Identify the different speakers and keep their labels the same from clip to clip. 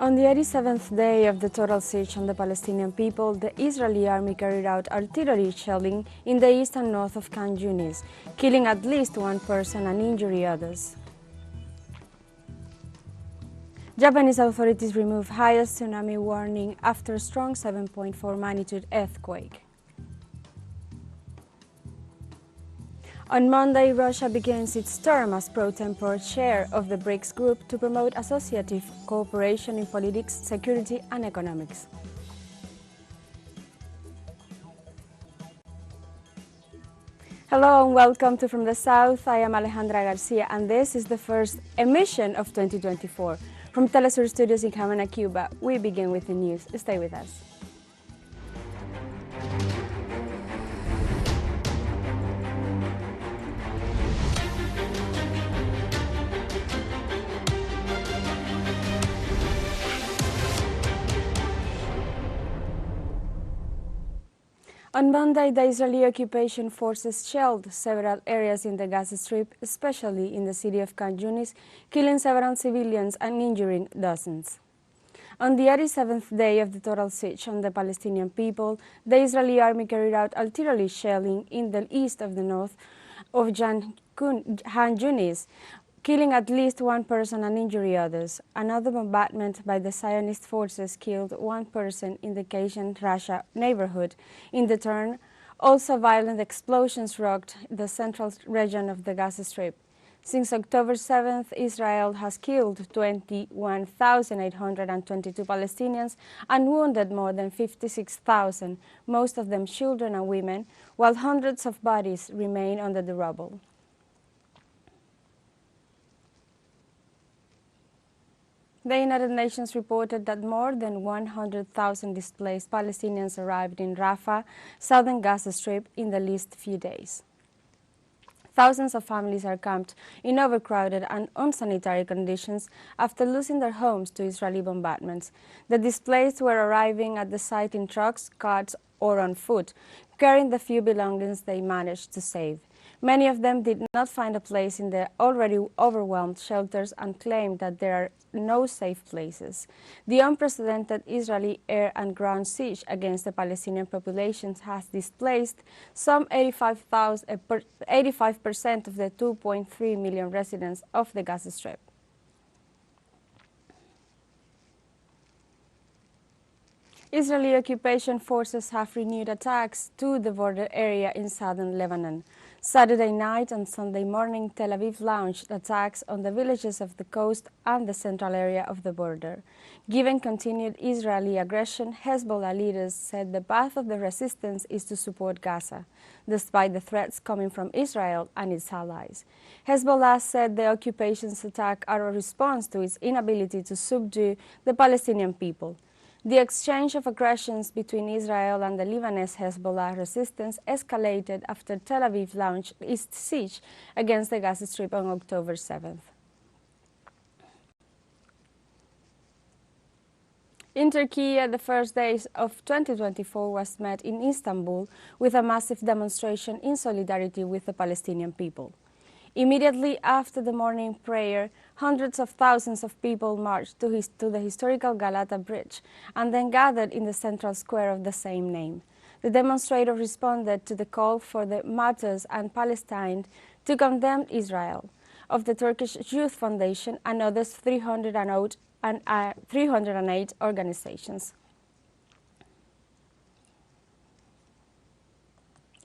Speaker 1: On the 87th day of the total siege on the Palestinian people, the Israeli army carried out artillery shelling in the east and north of Khan Younis, killing at least one person and injuring others. Japanese authorities removed highest tsunami warning after a strong 7.4 magnitude earthquake. On Monday, Russia begins its term as pro-tempore chair of the Brics Group to promote associative cooperation in politics, security and economics. Hello and welcome to From the South. I am Alejandra Garcia and this is the first emission of 2024. From TeleSUR studios in Havana, Cuba, we begin with the news. Stay with us. On Monday, the Israeli occupation forces shelled several areas in the Gaza Strip, especially in the city of Khan Younis, killing several civilians and injuring dozens. On the 87th day of the total siege on the Palestinian people, the Israeli army carried out artillery shelling in the east of the north of Khan Younis, killing at least one person and injuring others. Another bombardment by the Zionist forces killed one person in the Khan Rasha neighborhood. In the turn, also violent explosions rocked the central region of the Gaza Strip. Since October 7th, Israel has killed 21,822 Palestinians and wounded more than 56,000, most of them children and women, while hundreds of bodies remain under the rubble. The United Nations reported that more than 100,000 displaced Palestinians arrived in Rafah, southern Gaza Strip, in the last few days. Thousands of families are camped in overcrowded and unsanitary conditions after losing their homes to Israeli bombardments. The displaced were arriving at the site in trucks, carts, or on foot, carrying the few belongings they managed to save. Many of them did not find a place in the already overwhelmed shelters and claimed that there are no safe places. The unprecedented Israeli air and ground siege against the Palestinian population has displaced some 85% of the 2.3 million residents of the Gaza Strip. Israeli occupation forces have renewed attacks to the border area in southern Lebanon. Saturday night and Sunday morning, Tel Aviv launched attacks on the villages of the coast and the central area of the border. Given continued Israeli aggression, Hezbollah leaders said the path of the resistance is to support Gaza, despite the threats coming from Israel and its allies. Hezbollah said the occupation's attacks are a response to its inability to subdue the Palestinian people. The exchange of aggressions between Israel and the Lebanese Hezbollah resistance escalated after Tel Aviv launched its siege against the Gaza Strip on October 7th. In Turkey, the first days of 2024 was met in Istanbul with a massive demonstration in solidarity with the Palestinian people. Immediately after the morning prayer, hundreds of thousands of people marched to the historical Galata Bridge and then gathered in the central square of the same name. The demonstrators responded to the call for the martyrs and Palestine to condemn Israel, of the Turkish Youth Foundation and others 308 organizations.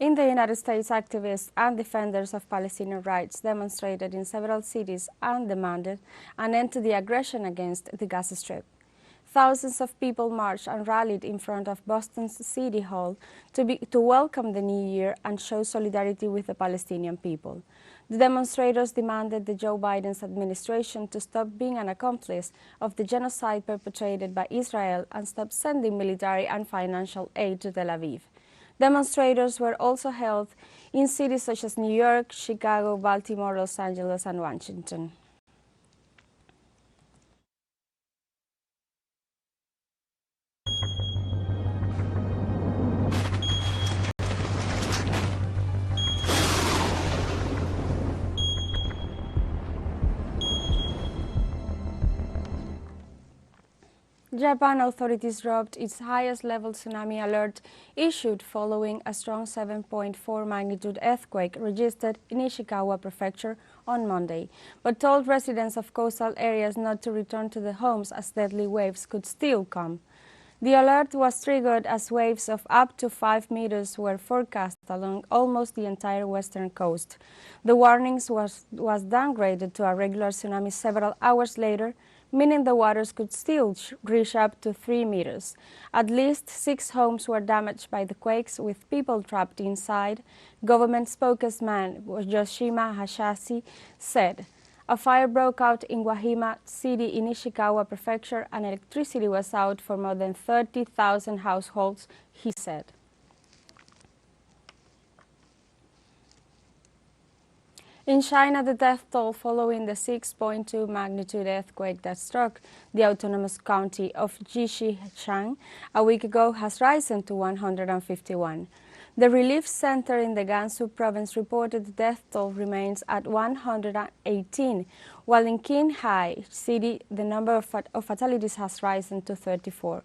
Speaker 1: In the United States, activists and defenders of Palestinian rights demonstrated in several cities and demanded an end to the aggression against the Gaza Strip. Thousands of people marched and rallied in front of Boston's City Hall to welcome the new year and show solidarity with the Palestinian people. The demonstrators demanded the Joe Biden's administration to stop being an accomplice of the genocide perpetrated by Israel and stop sending military and financial aid to Tel Aviv. Demonstrators were also held in cities such as New York, Chicago, Baltimore, Los Angeles, and Washington. Japan authorities dropped its highest-level tsunami alert issued following a strong 7.4 magnitude earthquake registered in Ishikawa Prefecture on Monday, but told residents of coastal areas not to return to their homes as deadly waves could still come. The alert was triggered as waves of up to 5 meters were forecast along almost the entire western coast. The warnings was downgraded to a regular tsunami several hours later, meaning the waters could still reach up to 3 meters. At least 6 homes were damaged by the quakes, with people trapped inside. Government spokesman Yoshima Hayashi said. A fire broke out in Wahima City in Ishikawa Prefecture and electricity was out for more than 30,000 households, he said. In China, the death toll following the 6.2 magnitude earthquake that struck the autonomous county of Jixiang a week ago has risen to 151. The relief center in the Gansu province reported the death toll remains at 118, while in Qinghai City the number of fatalities has risen to 34.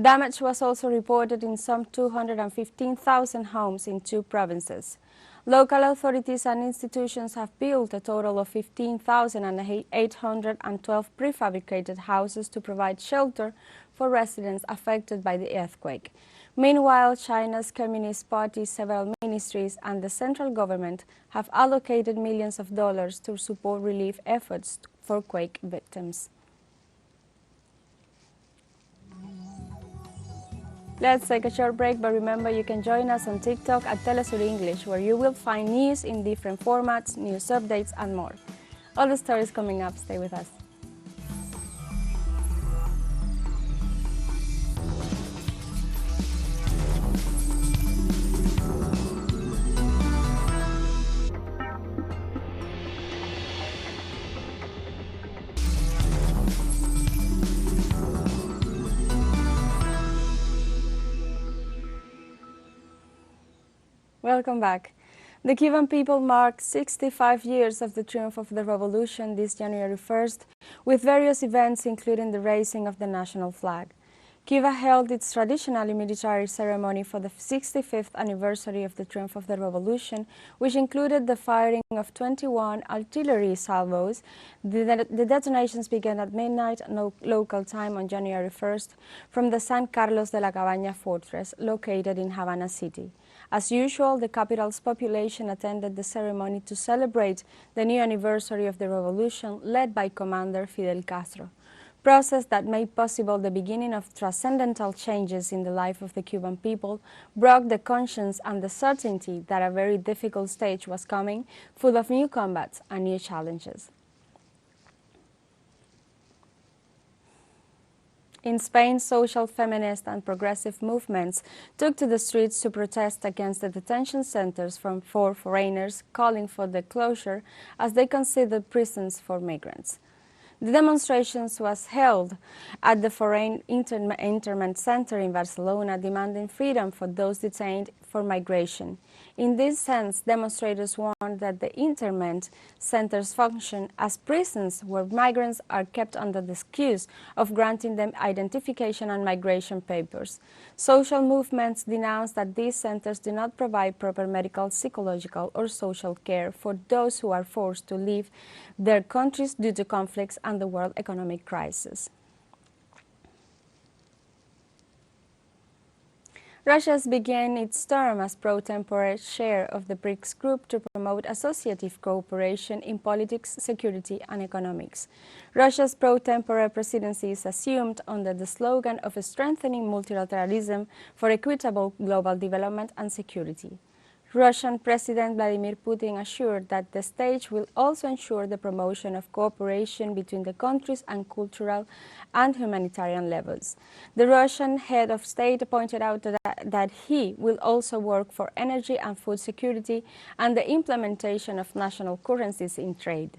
Speaker 1: Damage was also reported in some 215,000 homes in 2 provinces. Local authorities and institutions have built a total of 15,812 prefabricated houses to provide shelter for residents affected by the earthquake. Meanwhile, China's Communist Party, several ministries, and the central government have allocated millions of dollars to support relief efforts for quake victims. Let's take a short break, but remember you can join us on TikTok at TeleSUR English, where you will find news in different formats, news updates, and more. All the stories coming up. Stay with us. Welcome back. The Cuban people mark 65 years of the triumph of the revolution this January 1st, with various events including the raising of the national flag. Cuba held its traditional military ceremony for the 65th anniversary of the triumph of the revolution, which included the firing of 21 artillery salvos. The detonations began at midnight local time on January 1st from the San Carlos de la Cabaña fortress located in Havana City. As usual, the capital's population attended the ceremony to celebrate the new anniversary of the revolution led by Commander Fidel Castro, process that made possible the beginning of transcendental changes in the life of the Cuban people, broke the conscience and the certainty that a very difficult stage was coming, full of new combats and new challenges. In Spain, social, feminist and progressive movements took to the streets to protest against the detention centers for foreigners, calling for their closure as they considered prisons for migrants. The demonstrations was held at the Foreign Internment Center in Barcelona, demanding freedom for those detained for migration. In this sense, demonstrators warned that the internment centers function as prisons where migrants are kept under the excuse of granting them identification and migration papers. Social movements denounced that these centers do not provide proper medical, psychological, or social care for those who are forced to leave their countries due to conflicts and the world economic crisis. Russia has begun its term as pro tempore chair of the Brics Group to promote associative cooperation in politics, security and economics. Russia's pro tempore presidency is assumed under the slogan of strengthening multilateralism for equitable global development and security. Russian President Vladimir Putin assured that the stage will also ensure the promotion of cooperation between the countries on cultural and humanitarian levels. The Russian head of state pointed out that he will also work for energy and food security and the implementation of national currencies in trade.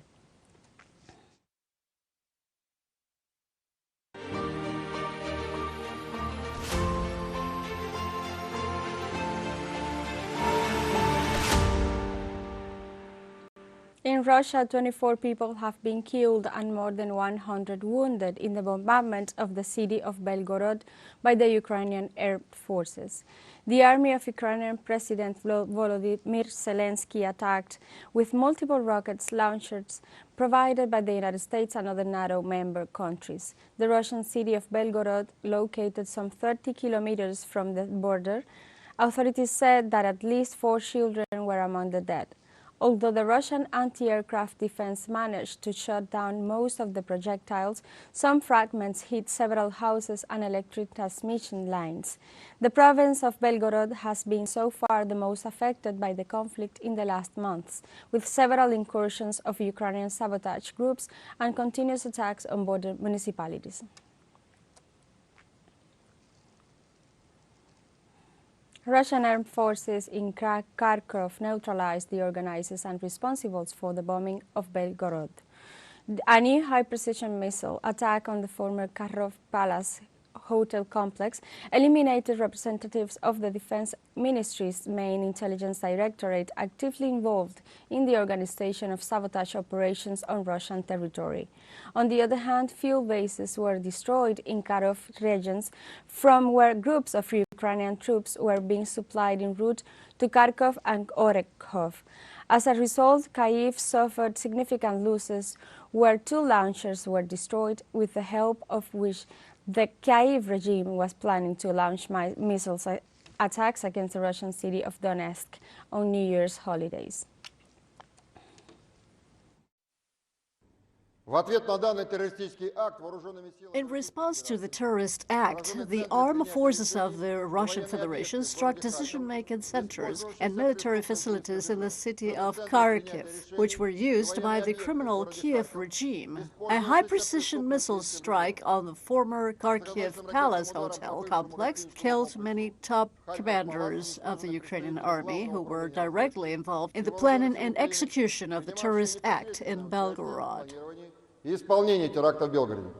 Speaker 1: In In Russia, 24 people have been killed and more than 100 wounded in the bombardment of the city of Belgorod by the Ukrainian Air Forces. The army of Ukrainian President Volodymyr Zelensky attacked with multiple rocket launchers provided by the United States and other NATO member countries. The Russian city of Belgorod, located some 30 kilometers from the border, authorities said that at least 4 children were among the dead. Although the Russian anti-aircraft defense managed to shut down most of the projectiles, some fragments hit several houses and electric transmission lines. The province of Belgorod has been so far the most affected by the conflict in the last months, with several incursions of Ukrainian sabotage groups and continuous attacks on border municipalities. Russian armed forces in Kharkov neutralized the organizers and responsibles for the bombing of Belgorod. A new high-precision missile attack on the former Kharkov Palace hotel complex eliminated representatives of the Defense Ministry's main intelligence directorate actively involved in the organization of sabotage operations on Russian territory. On the other hand, fuel bases were destroyed in Kharkov regions from where groups of Ukrainian troops were being supplied en route to Kharkov and Orekhov. As a result, Kyiv suffered significant losses where 2 launchers were destroyed, with the help of which the Kyiv regime was planning to launch missile attacks against the Russian city of Donetsk on New Year's holidays.
Speaker 2: In response to the terrorist act, the armed forces of the Russian Federation struck decision-making centers and military facilities in the city of Kharkiv, which were used by the criminal Kiev regime. A high-precision missile strike on the former Kharkiv Palace hotel complex killed many top commanders of the Ukrainian army who were directly involved in the planning and execution of the terrorist act in Belgorod.
Speaker 3: И исполнение теракта в Белгороде.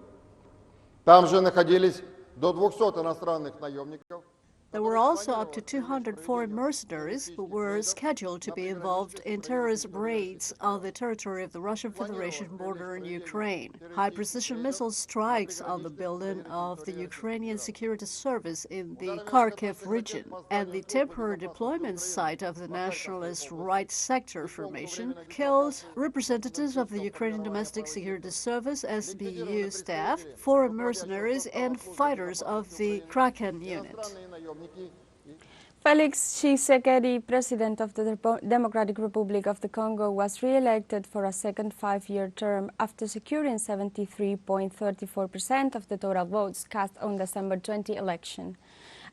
Speaker 3: Там же находились до 200 иностранных наемников.
Speaker 2: There were also up to 200 foreign mercenaries who were scheduled to be involved in terrorist raids on the territory of the Russian Federation border in Ukraine. High-precision missile strikes on the building of the Ukrainian Security Service in the Kharkiv region and the temporary deployment site of the Nationalist Right Sector formation killed representatives of the Ukrainian Domestic Security Service, SBU staff, foreign mercenaries, and fighters of the Khan Unit.
Speaker 1: Felix Tshisekedi, president of the Democratic Republic of the Congo, was re-elected for a second 5-year term after securing 73.34% of the total votes cast on December 20 election.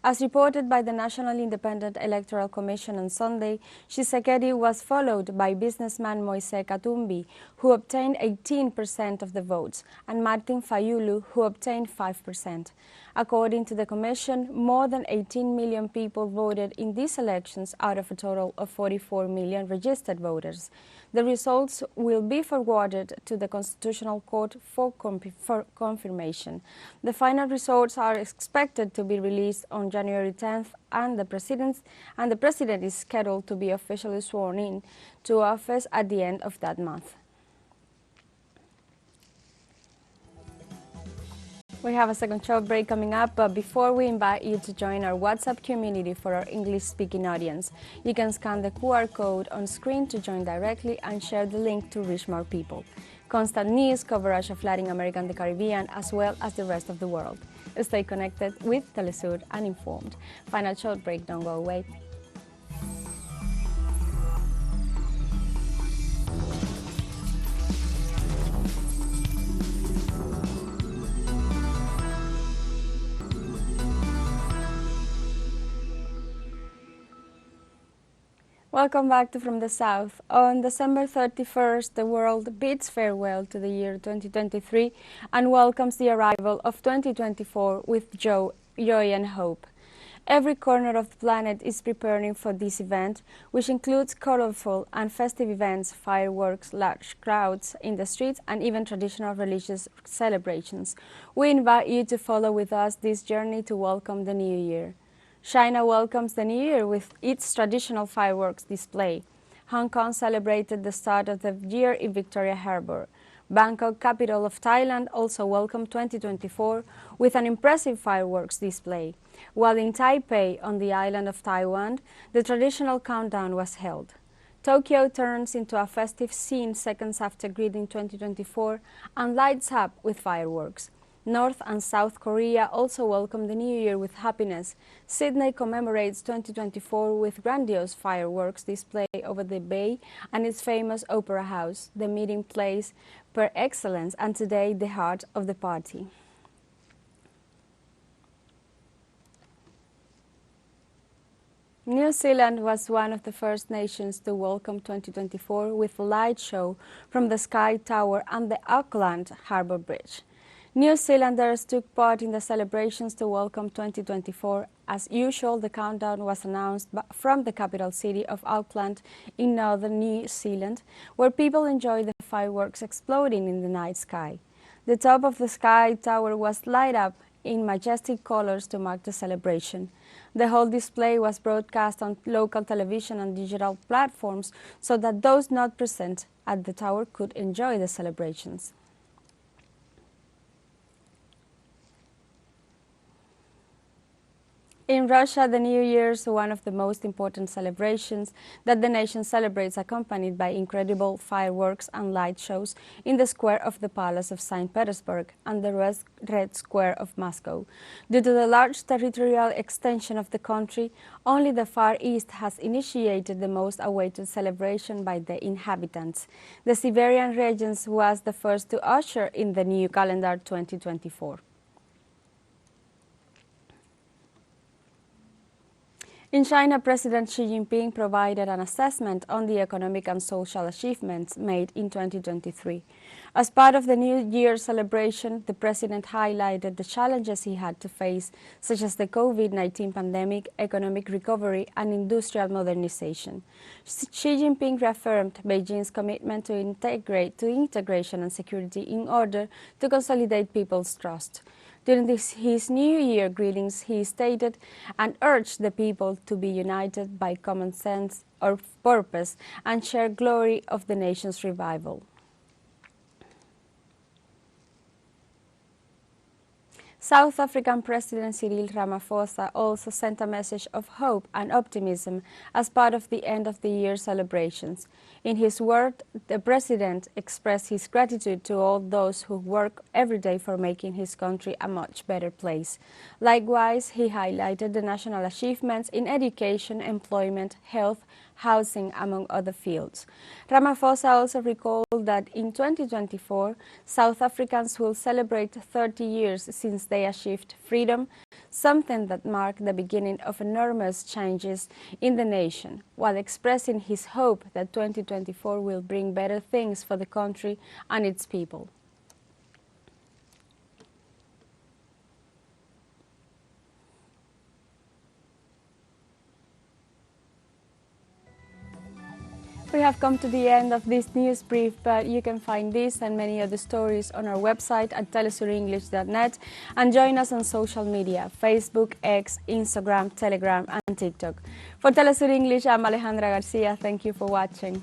Speaker 1: As reported by the National Independent Electoral Commission on Sunday, Tshisekedi was followed by businessman Moise Katumbi, who obtained 18% of the votes, and Martin Fayulu, who obtained 5%. According to the Commission, more than 18 million people voted in these elections out of a total of 44 million registered voters. The results will be forwarded to the Constitutional Court for confirmation. The final results are expected to be released on January 10th, and the President is scheduled to be officially sworn in to office at the end of that month. We have a second short break coming up, but before we invite you to join our WhatsApp community for our English-speaking audience, you can scan the QR code on screen to join directly and share the link to reach more people. Constant news coverage of Latin America and the Caribbean, as well as the rest of the world. Stay connected with TeleSUR and informed. Final short break, don't go away. Welcome back to From the South. On December 31st, the world bids farewell to the year 2023 and welcomes the arrival of 2024 with joy and hope. Every corner of the planet is preparing for this event, which includes colorful and festive events, fireworks, large crowds in the streets, and even traditional religious celebrations. We invite you to follow with us this journey to welcome the new year. China welcomes the new year with its traditional fireworks display. Hong Kong celebrated the start of the year in Victoria Harbour. Bangkok, capital of Thailand, also welcomed 2024 with an impressive fireworks display, while in Taipei, on the island of Taiwan, the traditional countdown was held. Tokyo turns into a festive scene seconds after greeting 2024 and lights up with fireworks. North and South Korea also welcome the new year with happiness. Sydney commemorates 2024 with grandiose fireworks display over the bay and its famous Opera House, the meeting place per excellence and today the heart of the party. New Zealand was one of the first nations to welcome 2024 with a light show from the Sky Tower and the Auckland Harbour Bridge. New Zealanders took part in the celebrations to welcome 2024. As usual, the countdown was announced from the capital city of Auckland in northern New Zealand, where people enjoyed the fireworks exploding in the night sky. The top of the Sky Tower was lit up in majestic colors to mark the celebration. The whole display was broadcast on local television and digital platforms so that those not present at the tower could enjoy the celebrations. In Russia, the New Year is one of the most important celebrations that the nation celebrates, accompanied by incredible fireworks and light shows in the square of the Palace of St. Petersburg and the Red Square of Moscow. Due to the large territorial extension of the country, only the Far East has initiated the most awaited celebration by the inhabitants. The Siberian region was the first to usher in the new calendar 2024. In China, President Xi Jinping provided an assessment on the economic and social achievements made in 2023. As part of the New Year celebration, the president highlighted the challenges he had to face, such as the COVID-19 pandemic, economic recovery, and industrial modernization. Xi Jinping reaffirmed Beijing's commitment to integration and security in order to consolidate people's trust. During his New Year greetings, he stated and urged the people to be united by common sense or purpose and share glory of the nation's revival. South African President Cyril Ramaphosa also sent a message of hope and optimism as part of the end-of-the-year celebrations. In his word, the president expressed his gratitude to all those who work every day for making his country a much better place. Likewise, he highlighted the national achievements in education, employment, health, housing, among other fields. Ramaphosa also recalled that in 2024, South Africans will celebrate 30 years since they achieved freedom, something that marked the beginning of enormous changes in the nation, while expressing his hope that 2024 will bring better things for the country and its people. We have come to the end of this news brief, but you can find this and many other stories on our website at telesurenglish.net and join us on social media, Facebook, X, Instagram, Telegram and TikTok. For TeleSUR English, I'm Alejandra Garcia. Thank you for watching.